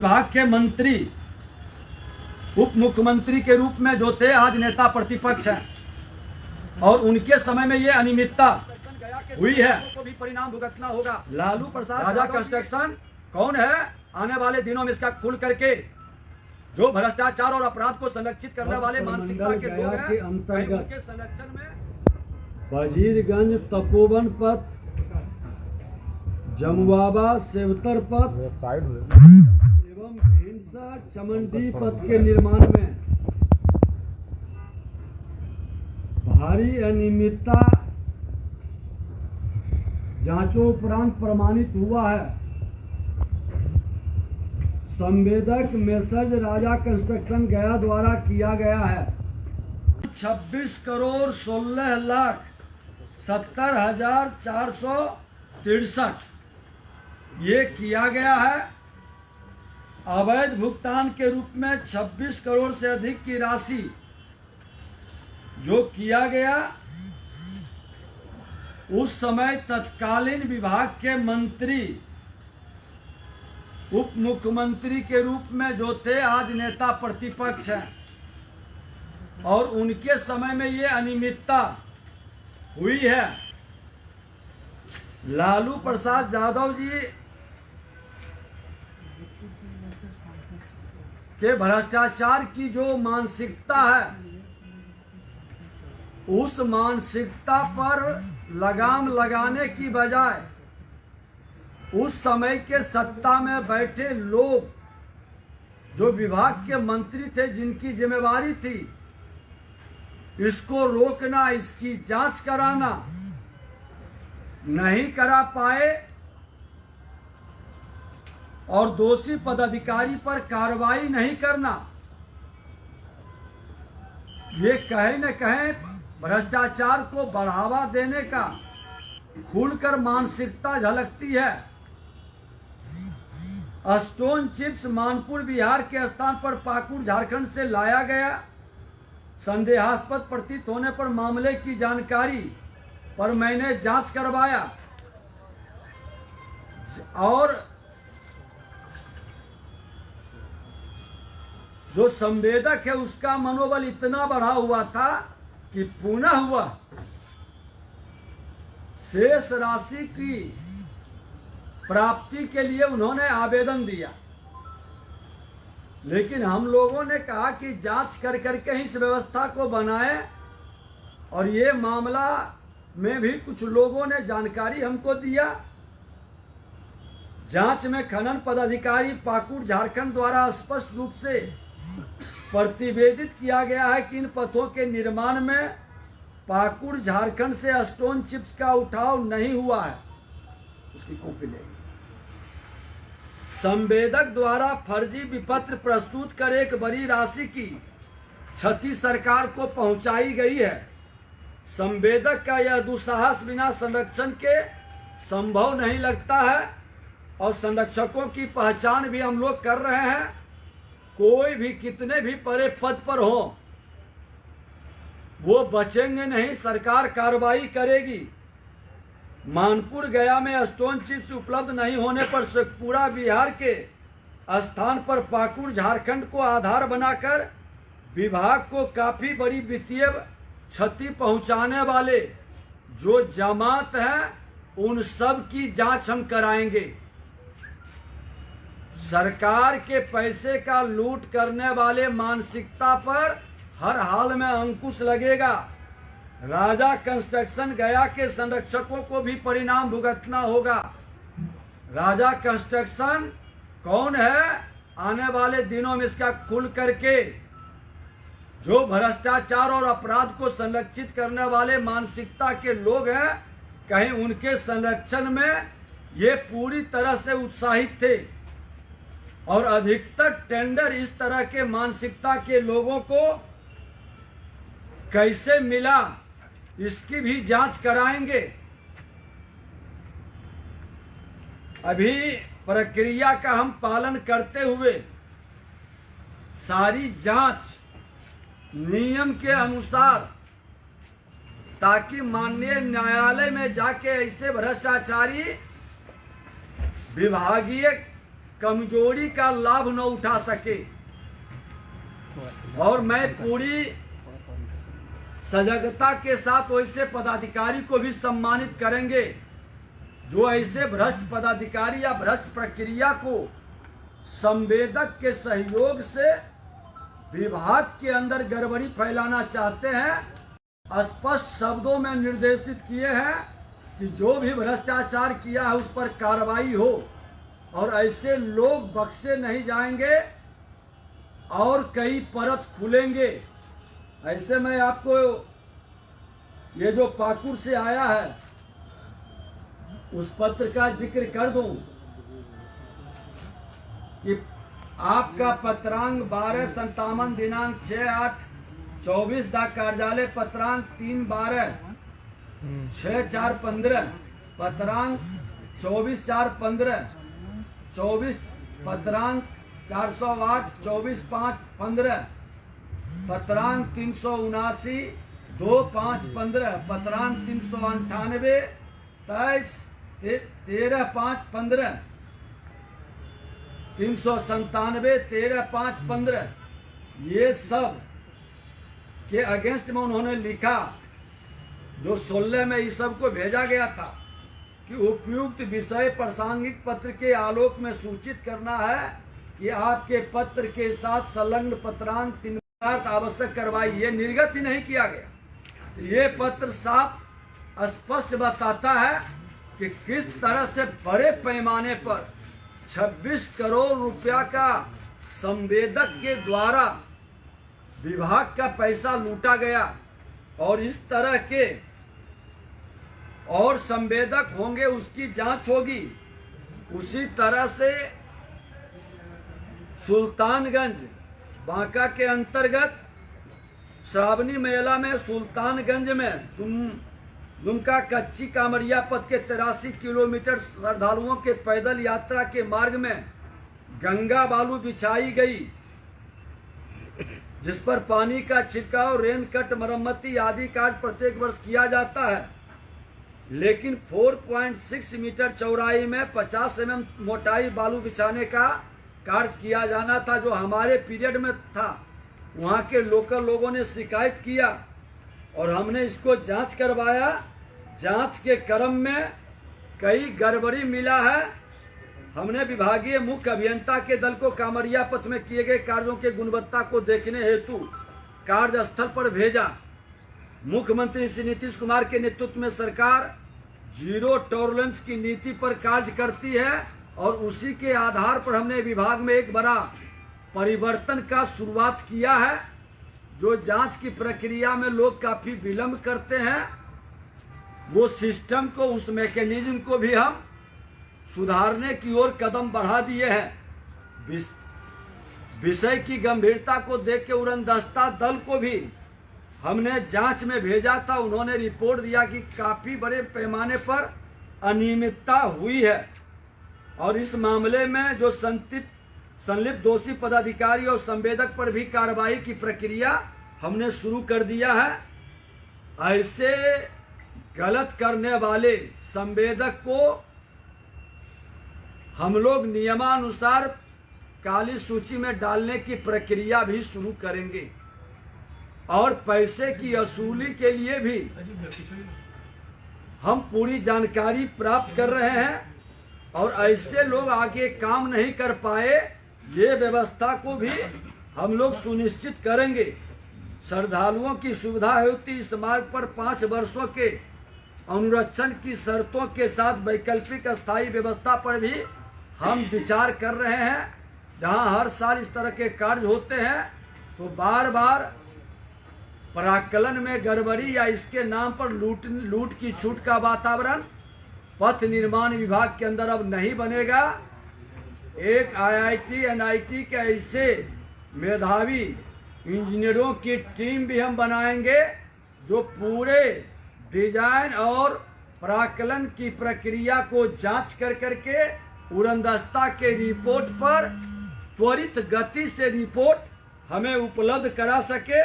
विभाग के मंत्री उप मुख्यमंत्री के रूप में जो थे आज नेता प्रतिपक्ष हैं और उनके समय में ये अनियमितता हुई है को भी परिणाम भुगतना होगा। लालू प्रसाद राजा कंस्ट्रक्शन कौन है? आने वाले दिनों में इसका खुल करके जो भ्रष्टाचार और अपराध को संरक्षित करने वाले मानसिकता के लोग हैं उनके संरक्षण में वजीरगंज तपोवन पथ, जमुआबा सेवतर पथ एवं भिंसा चमंडी पथ के निर्माण में भारी अनियमितता जांचों उपरांत प्रमाणित हुआ है। संवेदक मैसेज राजा कंस्ट्रक्शन गया द्वारा किया गया है। 26 करोड़ 16 लाख 70,463 ये किया गया है। अवैध भुगतान के रूप में 26 करोड़ से अधिक की राशि जो किया गया, उस समय तत्कालीन विभाग के मंत्री उप मुख्यमंत्री के रूप में जो थे आज नेता प्रतिपक्ष हैं और उनके समय में ये अनियमितता हुई है। लालू प्रसाद यादव जी के भ्रष्टाचार की जो मानसिकता है, उस मानसिकता पर लगाम लगाने की बजाय उस समय के सत्ता में बैठे लोग जो विभाग के मंत्री थे, जिनकी जिम्मेवारी थी इसको रोकना, इसकी जांच कराना, नहीं करा पाए और दोषी पदाधिकारी पर कार्रवाई नहीं करना, ये कहीं न कहीं भ्रष्टाचार को बढ़ावा देने का खुलकर मानसिकता झलकती है। स्टोन चिप्स मानपुर बिहार के स्थान पर पाकुड़ झारखंड से लाया गया। संदेहास्पद प्रतीत होने पर मामले की जानकारी पर मैंने जांच करवाया और जो संवेदक है उसका मनोबल इतना बढ़ा हुआ था कि पुनः हुआ शेष राशि की प्राप्ति के लिए उन्होंने आवेदन दिया। लेकिन हम लोगों ने कहा कि जांच कर करके इस व्यवस्था को बनाए और ये मामला में भी कुछ लोगों ने जानकारी हमको दिया। जांच में खनन पदाधिकारी पाकुड़ झारखंड द्वारा स्पष्ट रूप से प्रतिवेदित किया गया है कि इन पथों के निर्माण में पाकुड़ झारखंड से स्टोन चिप्स का उठाव नहीं हुआ है। उसकी कॉपी लेंगे। संवेदक द्वारा फर्जी विपत्र प्रस्तुत कर एक बड़ी राशि की क्षति सरकार को पहुंचाई गई है। संवेदक का यह दुस्साहस बिना संरक्षण के संभव नहीं लगता है और संरक्षकों की पहचान भी हम लोग कर रहे हैं। कोई भी कितने भी बड़े पद पर हो वो बचेंगे नहीं, सरकार कार्रवाई करेगी। मानपुर गया में स्टोन चिप्स उपलब्ध नहीं होने पर शेखपुरा बिहार के स्थान पर पाकुड़ झारखंड को आधार बनाकर विभाग को काफी बड़ी वित्तीय क्षति पहुंचाने वाले जो जमात हैं उन सब की जांच हम कराएंगे। सरकार के पैसे का लूट करने वाले मानसिकता पर हर हाल में अंकुश लगेगा। राजा कंस्ट्रक्शन गया के संरक्षकों को भी परिणाम भुगतना होगा। राजा कंस्ट्रक्शन कौन है? आने वाले दिनों में इसका खुल करके जो भ्रष्टाचार और अपराध को संरक्षित करने वाले मानसिकता के लोग हैं, कहीं उनके संरक्षण में ये पूरी तरह से उत्साहित थे और अधिकतर टेंडर इस तरह के मानसिकता के लोगों को कैसे मिला, इसकी भी जांच कराएंगे। अभी प्रक्रिया का हम पालन करते हुए सारी जांच नियम के अनुसार, ताकि माननीय न्यायालय में जाके ऐसे भ्रष्टाचारी विभागीय कमजोरी का लाभ न उठा सके। और मैं पूरी सजगता के साथ वैसे पदाधिकारी को भी सम्मानित करेंगे जो ऐसे भ्रष्ट पदाधिकारी या भ्रष्ट प्रक्रिया को संवेदक के सहयोग से विभाग के अंदर गड़बड़ी फैलाना चाहते हैं। स्पष्ट शब्दों में निर्देशित किए हैं कि जो भी भ्रष्टाचार किया है उस पर कार्रवाई हो और ऐसे लोग बख्शे नहीं जाएंगे और कई परत खुलेंगे। ऐसे मैं आपको ये जो पाकुड़ से आया है उस पत्र का जिक्र कर दूं कि आपका पत्रांक 12/57 दिनांक 6/8/24 दा कार्यालय पत्रांक 3/12 6/4/15 पत्रांक 24/4/15 24 पत्रांक 408/24/5/15 पत्रांक 379 2/5/15 पत्रांक 398 23 13/5/15 397 13/5/15 ये सब के अगेंस्ट में उन्होंने लिखा। जो 16 में इस सब को भेजा गया था कि उपयुक्त विषय प्रासंगिक पत्र के आलोक में सूचित करना है कि आपके पत्र के साथ संलग्न पत्रांक 3 आवश्यक कार्रवाई ये निर्गत ही नहीं किया गया। ये पत्र साफ स्पष्ट बताता है कि किस तरह से बड़े पैमाने पर 26 करोड़ रुपया का संवेदक के द्वारा विभाग का पैसा लूटा गया और इस तरह के और संवेदक होंगे उसकी जांच होगी। उसी तरह से सुल्तानगंज बांका के अंतर्गत श्रावणी मेला में सुल्तानगंज में दुमका कच्ची कामरिया पथ के 83 किलोमीटर श्रद्धालुओं के पैदल यात्रा के मार्ग में गंगा बालू बिछाई गई जिस पर पानी का छिड़काव, रेन कट, मरम्मती आदि कार्य प्रत्येक वर्ष किया जाता है। लेकिन 4.6 मीटर चौड़ाई में 50 mm मोटाई बालू बिछाने का कार्य किया जाना था जो हमारे पीरियड में था। वहाँ के लोकल लोगों ने शिकायत किया और हमने इसको जांच करवाया। जांच के क्रम में कई गड़बड़ी मिला है। हमने विभागीय मुख्य अभियंता के दल को कामरिया पथ में किए गए कार्यों के गुणवत्ता को देखने हेतु कार्यस्थल पर भेजा। मुख्यमंत्री श्री नीतीश कुमार के नेतृत्व में सरकार जीरो टॉलरेंस की नीति पर कार्य करती है और उसी के आधार पर हमने विभाग में एक बड़ा परिवर्तन का शुरुआत किया है। जो जांच की प्रक्रिया में लोग काफी विलंब करते हैं वो सिस्टम को, उस मैकेनिज्म को भी हम सुधारने की ओर कदम बढ़ा दिए हैं। विषय की गंभीरता को देख के उड़नदस्ता दल को भी हमने जांच में भेजा था। उन्होंने रिपोर्ट दिया कि काफी बड़े पैमाने पर अनियमितता हुई है और इस मामले में जो संलिप्त दोषी पदाधिकारी और संवेदक पर भी कार्रवाई की प्रक्रिया हमने शुरू कर दिया है। ऐसे गलत करने वाले संवेदक को हम लोग नियमानुसार काली सूची में डालने की प्रक्रिया भी शुरू करेंगे और पैसे की वसूली के लिए भी हम पूरी जानकारी प्राप्त कर रहे हैं और ऐसे लोग आगे काम नहीं कर पाए ये व्यवस्था को भी हम लोग सुनिश्चित करेंगे। श्रद्धालुओं की सुविधा हेतु इस मार्ग पर 5 वर्षों के अनुरक्षण की शर्तों के साथ वैकल्पिक स्थायी व्यवस्था पर भी हम विचार कर रहे हैं। जहां हर साल इस तरह के कार्य होते हैं तो बार बार पराकलन में गड़बड़ी या इसके नाम पर लूट की छूट का वातावरण पथ निर्माण विभाग के अंदर अब नहीं बनेगा। एक IIT NIT के ऐसे मेधावी इंजीनियरों की टीम भी हम बनाएंगे जो पूरे डिजाइन और पराकलन की प्रक्रिया को जांच कर करके उड़नदस्ता के रिपोर्ट पर त्वरित गति से रिपोर्ट हमें उपलब्ध करा सके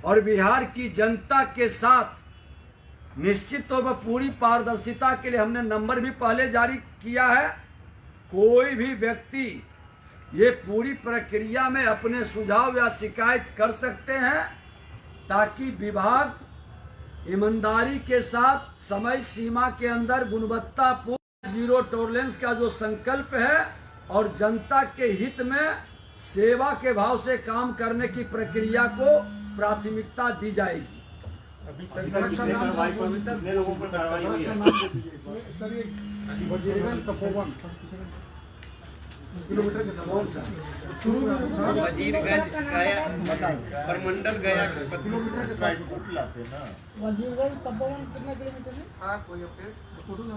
और बिहार की जनता के साथ निश्चित तौर पर पूरी पारदर्शिता के लिए हमने नंबर भी पहले जारी किया है कोई भी व्यक्ति ये पूरी प्रक्रिया में अपने सुझाव या शिकायत कर सकते हैं, ताकि विभाग ईमानदारी के साथ समय सीमा के अंदर गुणवत्तापूर्ण जीरो टॉलरेंस का जो संकल्प है और जनता के हित में सेवा के भाव से काम करने की प्रक्रिया को प्राथमिकता दी जाएगी। अभी तक कार्रवाई पर कितने लोगों पर कार्रवाई हुई है? सर ये वजीरगंज तपोवन किलोमीटर के कौन सा? वजीरगंज गया प्रमंडल गया किलोमीटर के रिपोर्ट लाते हैं ना। वजीरगंज तपोवन कितना किलोमीटर है?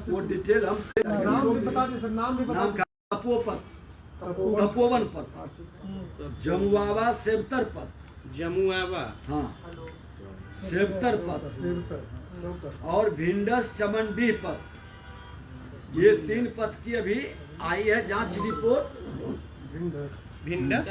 वो डिटेल हम नाम भी बता दें सर, नाम भी बता नाम दें। का तपोवन पद, जमुआवा सेवतर पद, जमुआवा, हाँ सेवतर पद और भिंडस चमनडीह पद, ये 3 पद की अभी आई है जांच रिपोर्ट। भिंडस